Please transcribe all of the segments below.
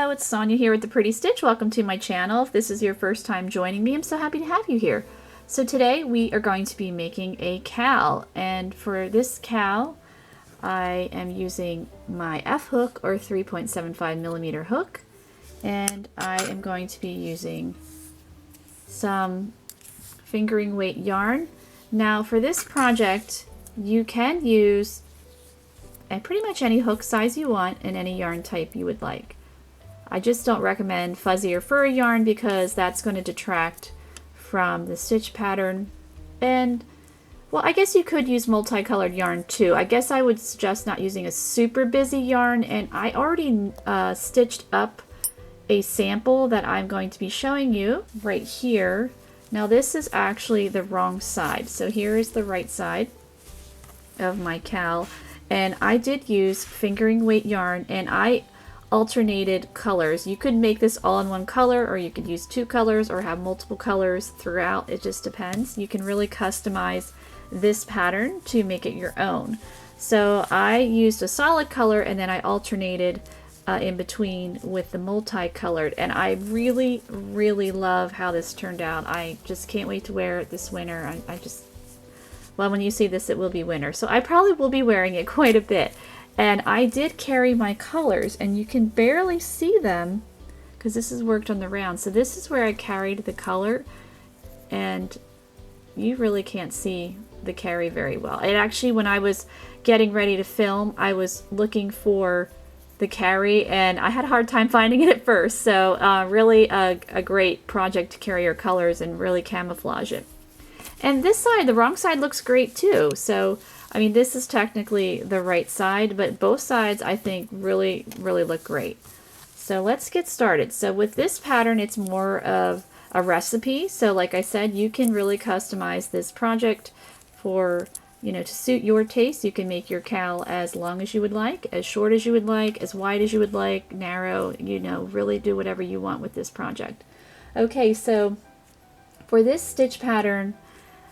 Hello, it's Sonia here with The Pretty Stitch. Welcome to my channel. If this is your first time joining me, I'm so happy to have you here. So today we are going to be making a cowl, and for this cowl I am using my F hook or 3.75 millimeter hook, and I am going to be using some fingering weight yarn. Now for this project you can use pretty much any hook size you want and any yarn type you would like. I just don't recommend fuzzy or furry yarn because that's going to detract from the stitch pattern. And well, I guess you could use multicolored yarn too. I guess I would suggest not using a super busy yarn, and I already stitched up a sample that I'm going to be showing you right here. Now this is actually the wrong side, so here is the right side of my cowl. And I did use fingering weight yarn, and I alternated colors. You could make this all in one color, or you could use two colors or have multiple colors throughout. It just depends. You can really customize this pattern to make it your own. So I used a solid color and then I alternated in between with the multicolored, and I really love how this turned out. I just can't wait to wear it this winter. Well, when you see this, it will be winter, so I probably will be wearing it quite a bit. And I did carry my colors, and you can barely see them because this is worked on the round. So this is where I carried the color, and you really can't see the carry very well. And actually, when I was getting ready to film, I was looking for the carry, and I had a hard time finding it at first. So really a great project to carry your colors and really camouflage it. And this side, the wrong side, looks great too. So, I mean, this is technically the right side, but both sides I think really look great. So let's get started. So with this pattern, it's more of a recipe. So like I said, you can really customize this project for, you know, to suit your taste. You can make your cowl as long as you would like, as short as you would like, as wide as you would like, narrow, you know, really do whatever you want with this project. Okay, so for this stitch pattern,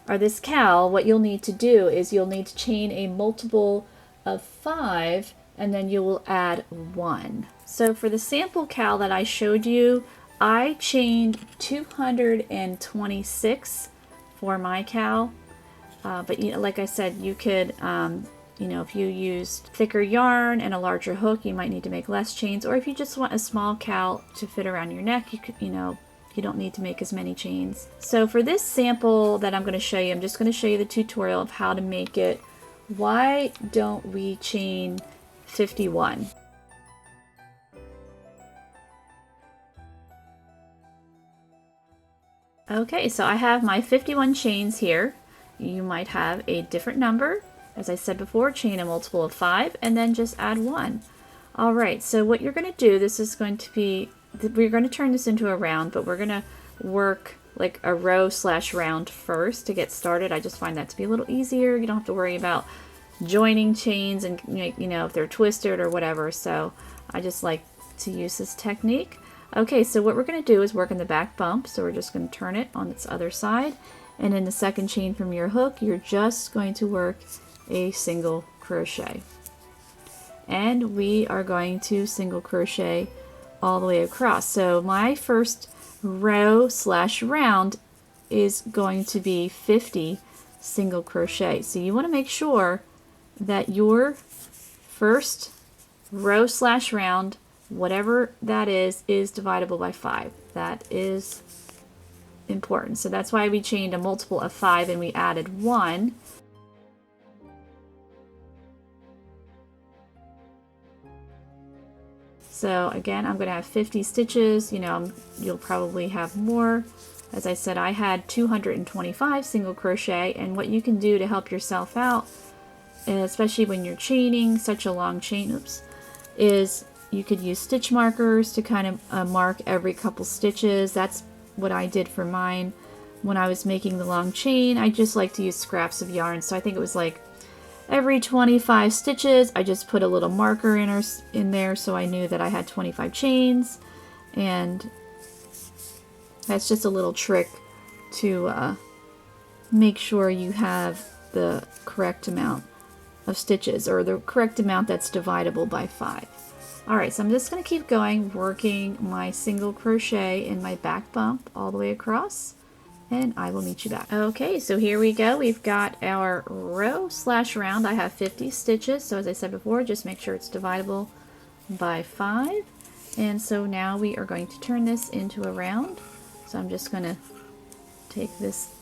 or this cowl, what you'll need to do is you'll need to chain a multiple of 5, and then you will add 1. So for the sample cowl that I showed you, I chained 226 for my cowl. But you know, like I said, you could, you know, if you used thicker yarn and a larger hook, you might need to make less chains. Or if you just want a small cowl to fit around your neck, you could, you know, you don't need to make as many chains. So for this sample that I'm going to show you, I'm just going to show you the tutorial of how to make it. Why don't we chain 51? Okay, so I have my 51 chains here. You might have a different number. As I said before, chain a multiple of 5 and then just add 1. Alright, so what you're going to do, this is going to be, we're going to turn this into a round, but we're going to work like a row / round first to get started. I just find that to be a little easier. You don't have to worry about joining chains and, you know, if they're twisted or whatever. So I just like to use this technique. Okay, so what we're going to do is work in the back bump. So we're just going to turn it on its other side. And in the second chain from your hook, you're just going to work a single crochet. And we are going to single crochet all the way across. So my first row / round is going to be 50 single crochet. So you want to make sure that your first row / round, whatever that is divisible by 5. That is important. So that's why we chained a multiple of 5 and we added 1. So again, I'm going to have 50 stitches. You know, you'll probably have more. As I said, I had 225 single crochet, and what you can do to help yourself out, especially when you're chaining such a long chain, is you could use stitch markers to kind of mark every couple stitches. That's what I did for mine. When I was making the long chain, I just like to use scraps of yarn. So I think it was like every 25 stitches, I just put a little marker in there so I knew that I had 25 chains. And that's just a little trick to make sure you have the correct amount of stitches, or the correct amount that's dividable by 5. Alright, so I'm just going to keep going, working my single crochet in my back bump all the way across, and I will meet you back. Okay, so here we go. We've got our row slash round. I have 50 stitches, so as I said before, just make sure it's dividable by 5. And so now we are going to turn this into a round. So I'm just going to take this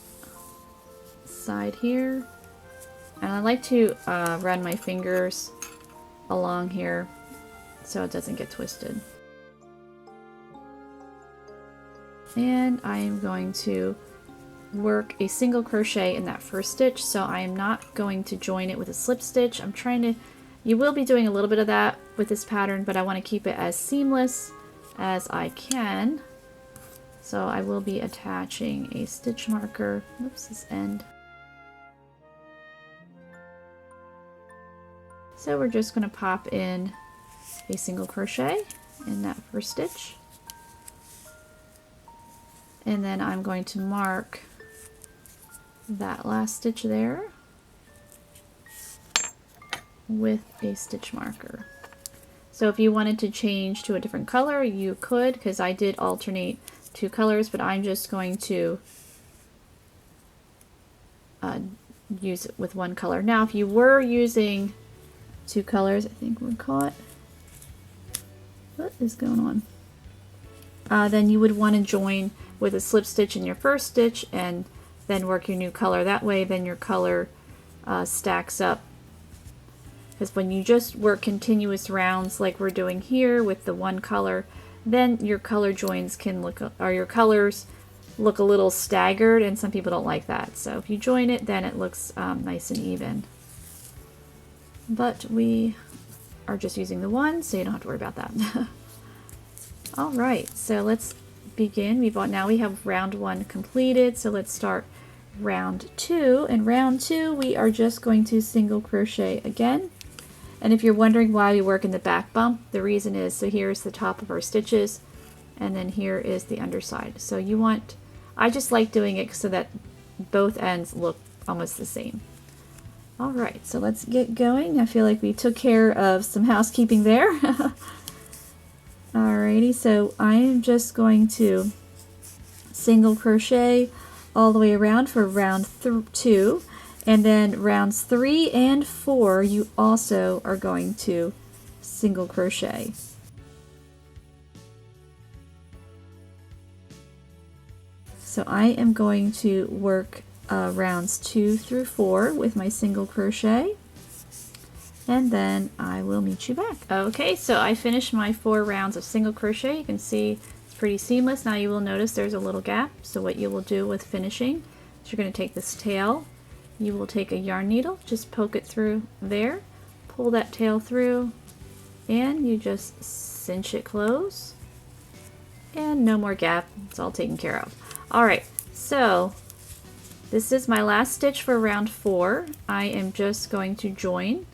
side here, and I like to run my fingers along here so it doesn't get twisted. And I am going to work a single crochet in that first stitch, so I am not going to join it with a slip stitch. I'm trying to, you will be doing a little bit of that with this pattern, but I want to keep it as seamless as I can. So I will be attaching a stitch marker, oops, this end. So we're just going to pop in a single crochet in that first stitch. And then I'm going to mark that last stitch there with a stitch marker. So if you wanted to change to a different color, you could, because I did alternate 2 colors, but I'm just going to use it with 1 color. Now if you were using 2 colors, I think we're caught. What is going on? Then you would want to join with a slip stitch in your first stitch and then work your new color. That way then your color stacks up. Because when you just work continuous rounds like we're doing here with the 1 color, then your color joins can look, or your colors look a little staggered, and some people don't like that. So if you join it, then it looks nice and even. But we are just using the 1, so you don't have to worry about that. Alright, so let's begin. Now we have round 1 completed, so let's start round 2. In round 2 we are just going to single crochet again. And if you're wondering why we work in the back bump, the reason is, so here's the top of our stitches, and then here is the underside. So you want, I just like doing it so that both ends look almost the same. Alright, so let's get going. I feel like we took care of some housekeeping there. Alrighty, so I am just going to single crochet all the way around for round 2, and then rounds 3 and 4 you also are going to single crochet. So I am going to work rounds 2 through 4 with my single crochet, and then I will meet you back. Okay, so I finished my 4 rounds of single crochet. You can see it's pretty seamless. Now you will notice there's a little gap, so what you will do with finishing is you're going to take this tail, you will take a yarn needle, just poke it through there, pull that tail through, and you just cinch it close, and no more gap. It's all taken care of. Alright, so this is my last stitch for round 4. I am just going to join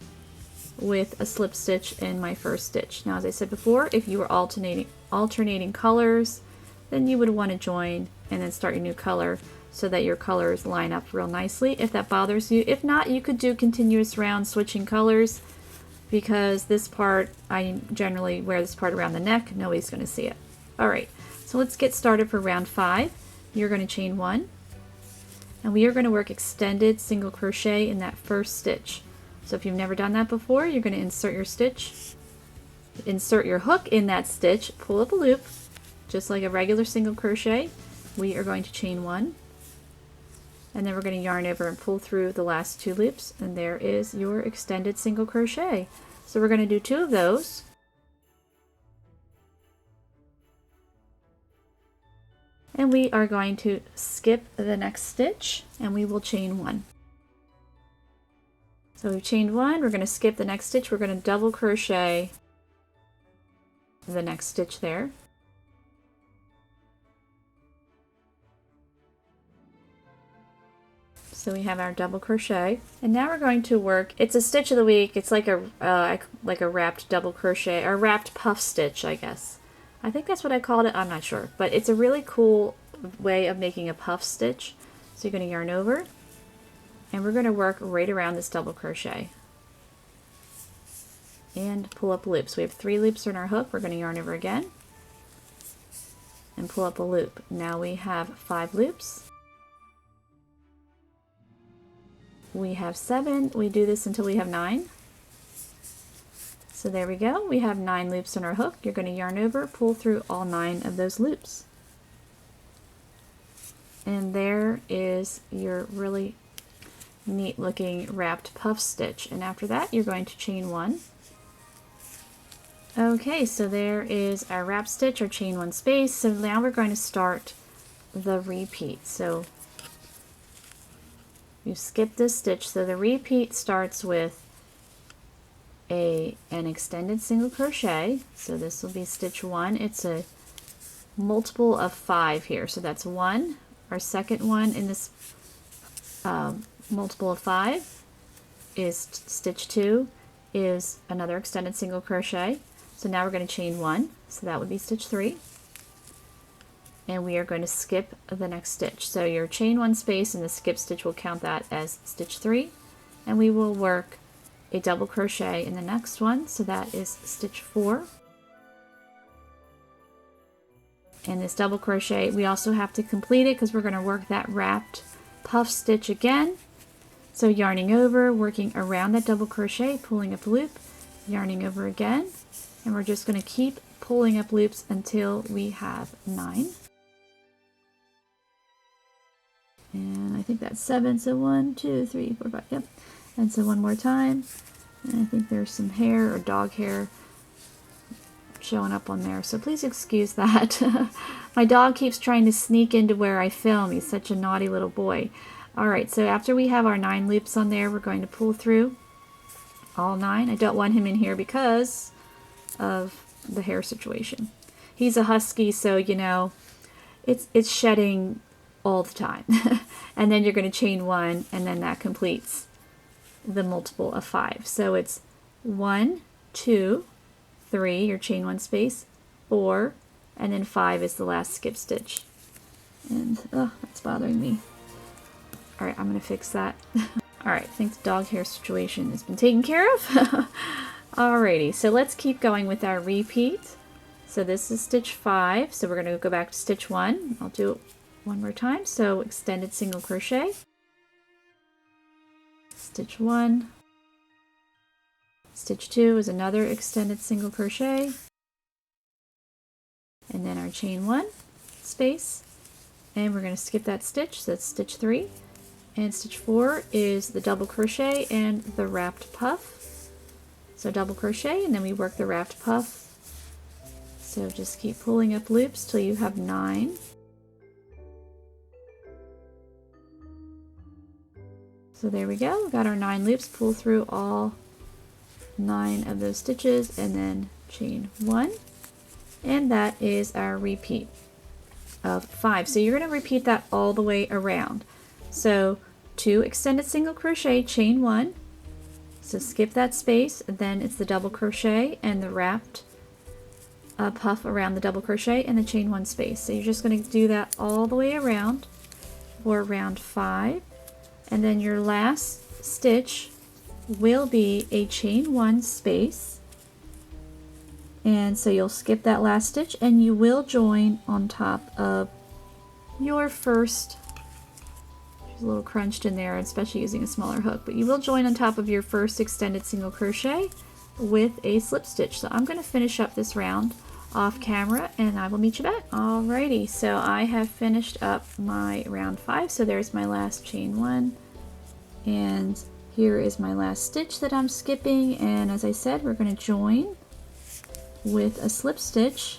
with a slip stitch in my first stitch. Now as I said before, if you were alternating colors, then you would want to join and then start your new color so that your colors line up real nicely if that bothers you. If not, you could do continuous rounds switching colors, because this part, I generally wear this part around the neck, nobody's going to see it. Alright, so let's get started for round 5. You're going to chain 1, and we are going to work extended single crochet in that first stitch. So if you've never done that before, you're going to insert your stitch, insert your hook in that stitch, pull up a loop, just like a regular single crochet. We are going to chain 1, and then we're going to yarn over and pull through the last 2 loops, and there is your extended single crochet. So we're going to do 2 of those. And we are going to skip the next stitch, and we will chain 1. So we've chained 1, we're going to skip the next stitch, we're going to double crochet the next stitch there. So we have our double crochet, and now we're going to work, it's a stitch of the week, it's like a wrapped double crochet, or wrapped puff stitch, I guess. I think that's what I called it, I'm not sure, but it's a really cool way of making a puff stitch. So you're going to yarn over, and we're going to work right around this double crochet. and pull up loops. We have 3 loops in our hook. We're going to yarn over again and pull up a loop. Now we have 5 loops. We have 7. We do this until we have 9. So there we go. We have 9 loops on our hook. You're going to yarn over, pull through all 9 of those loops. And there is your really neat looking wrapped puff stitch. And after that, you're going to chain 1. Okay, so there is our wrap stitch, our chain 1 space. So now we're going to start the repeat. So you skip this stitch. So the repeat starts with an extended single crochet. So this will be stitch 1. It's a multiple of 5 here. So that's 1. Our second one in this multiple of 5 is stitch 2 is another extended single crochet. So now we're going to chain 1, so that would be stitch 3, and we are going to skip the next stitch. So your chain 1 space and the skip stitch will count that as stitch 3, and we will work a double crochet in the next one, so that is stitch 4. And this double crochet, we also have to complete it because we're going to work that wrapped puff stitch again. So yarning over, working around that double crochet, pulling up a loop, yarning over again, and we're just going to keep pulling up loops until we have 9. And I think that's 7, so 1, 2, 3, 4, 5, yep. And so one more time, and I think there's some hair or dog hair showing up on there, so please excuse that. My dog keeps trying to sneak into where I film. He's such a naughty little boy. Alright, so after we have our 9 loops on there, we're going to pull through all 9. I don't want him in here because of the hair situation. He's a husky, so you know it's shedding all the time. And then you're going to chain 1, and then that completes the multiple of 5. So it's 1, 2, 3, your chain 1 space, 4, and then 5 is the last skip stitch. And oh, that's bothering me. Alright, I'm going to fix that. Alright, I think the dog hair situation has been taken care of. Alrighty, so let's keep going with our repeat. So this is stitch 5, so we're going to go back to stitch 1. I'll do it one more time. So extended single crochet, stitch 1, stitch 2 is another extended single crochet, and then our chain 1 space, and we're going to skip that stitch, so that's stitch 3, and stitch 4 is the double crochet and the wrapped puff. So double crochet, and then we work the wrapped puff. So just keep pulling up loops till you have 9. So there we go, we've got our 9 loops. Pull through all 9 of those stitches and then chain 1, and that is our repeat of 5. So you're going to repeat that all the way around. So 2 extended single crochet, chain 1, so skip that space, and then it's the double crochet and the wrapped puff around the double crochet and the chain 1 space. So you're just going to do that all the way around for round 5, and then your last stitch will be a chain 1 space, and so you'll skip that last stitch and you will join on top of your first, a little crunched in there, especially using a smaller hook, but you will join on top of your first extended single crochet with a slip stitch. So I'm going to finish up this round off camera and I will meet you back. Alrighty, so I have finished up my round 5, so there's my last chain 1, and here is my last stitch that I'm skipping, and as I said, we're going to join with a slip stitch,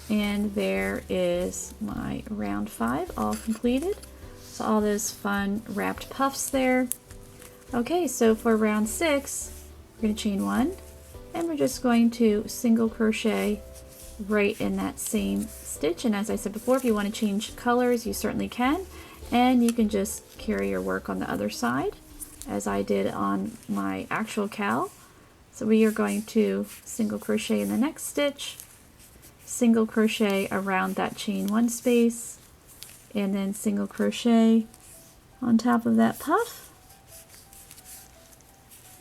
and there is my round 5 all completed. So all those fun wrapped puffs there. Okay, so for round 6, we're going to chain 1, and we're just going to single crochet right in that same stitch. And as I said before, if you want to change colors, you certainly can, and you can just carry your work on the other side, as I did on my actual cowl. So we are going to single crochet in the next stitch, single crochet around that chain 1 space, and then single crochet on top of that puff,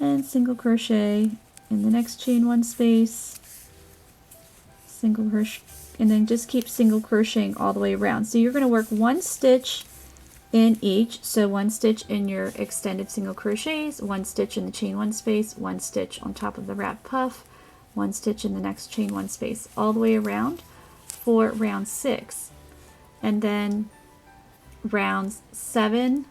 and single crochet in the next chain one space, single crochet, and then just keep single crocheting all the way around. So you're going to work one stitch in each, so one stitch in your extended single crochets, one stitch in the chain one space, one stitch on top of the wrapped puff, one stitch in the next chain one space, all the way around for round 6. And then rounds 7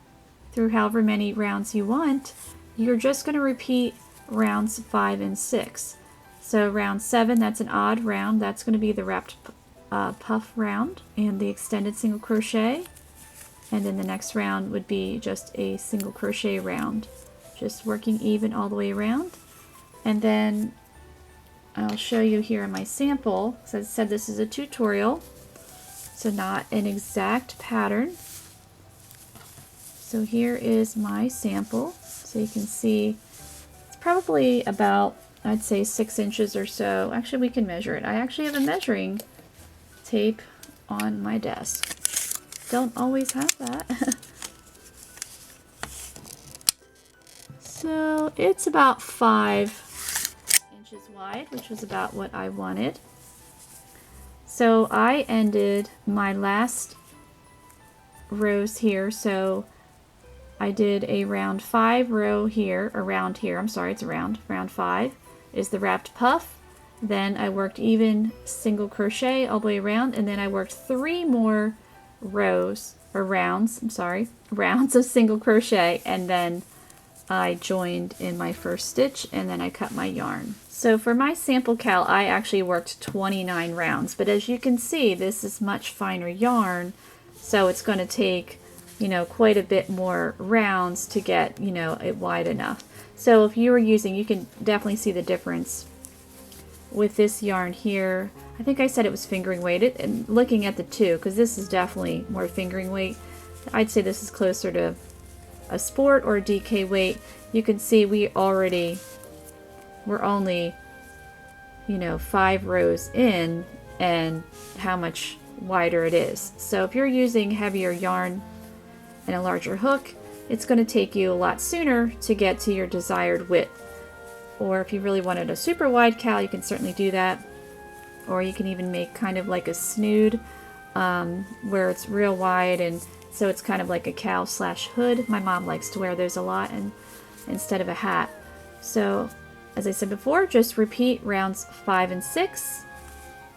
through however many rounds you want, you're just going to repeat rounds 5 and 6. So round 7, that's an odd round, that's going to be the wrapped puff round and the extended single crochet. And then the next round would be just a single crochet round, just working even all the way around. And then I'll show you here in my sample, as I said, this is a tutorial, so not an exact pattern. So here is my sample, so you can see it's probably about, I'd say 6 inches or so. Actually, we can measure it. I actually have a measuring tape on my desk. Don't always have that. So it's about 5 inches wide, which was about what I wanted. So I ended my last rows here, so I did a round 5 row here, around here, I'm sorry, it's around, round 5 is the wrapped puff. Then I worked even single crochet all the way around, and then I worked 3 more rows, or rounds, I'm sorry, rounds of single crochet, and then I joined in my first stitch, and then I cut my yarn. So for my sample cowl, I actually worked 29 rounds, but as you can see, this is much finer yarn, so it's going to take, you know, quite a bit more rounds to get, you know, it wide enough. So if you were using, you can definitely see the difference with this yarn here. I think I said it was fingering weighted, and looking at the two, because this is definitely more fingering weight, I'd say this is closer to a sport or a DK weight. You can see we're only, you know, 5 rows in, and how much wider it is. So if you're using heavier yarn and a larger hook, it's going to take you a lot sooner to get to your desired width. Or if you really wanted a super wide cowl, you can certainly do that. Or you can even make kind of like a snood where it's real wide, and so it's kind of like a cowl slash hood. My mom likes to wear those a lot, and instead of a hat. So as I said before, just repeat rounds 5 and 6,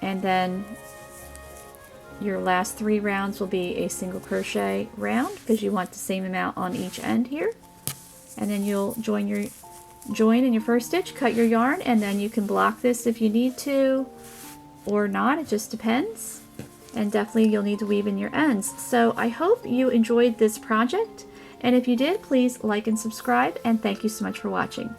and then your last 3 rounds will be a single crochet round, because you want the same amount on each end here. And then you'll join in your first stitch, cut your yarn, and then you can block this if you need to or not, it just depends. And definitely you'll need to weave in your ends. So I hope you enjoyed this project, and if you did, please like and subscribe, and thank you so much for watching.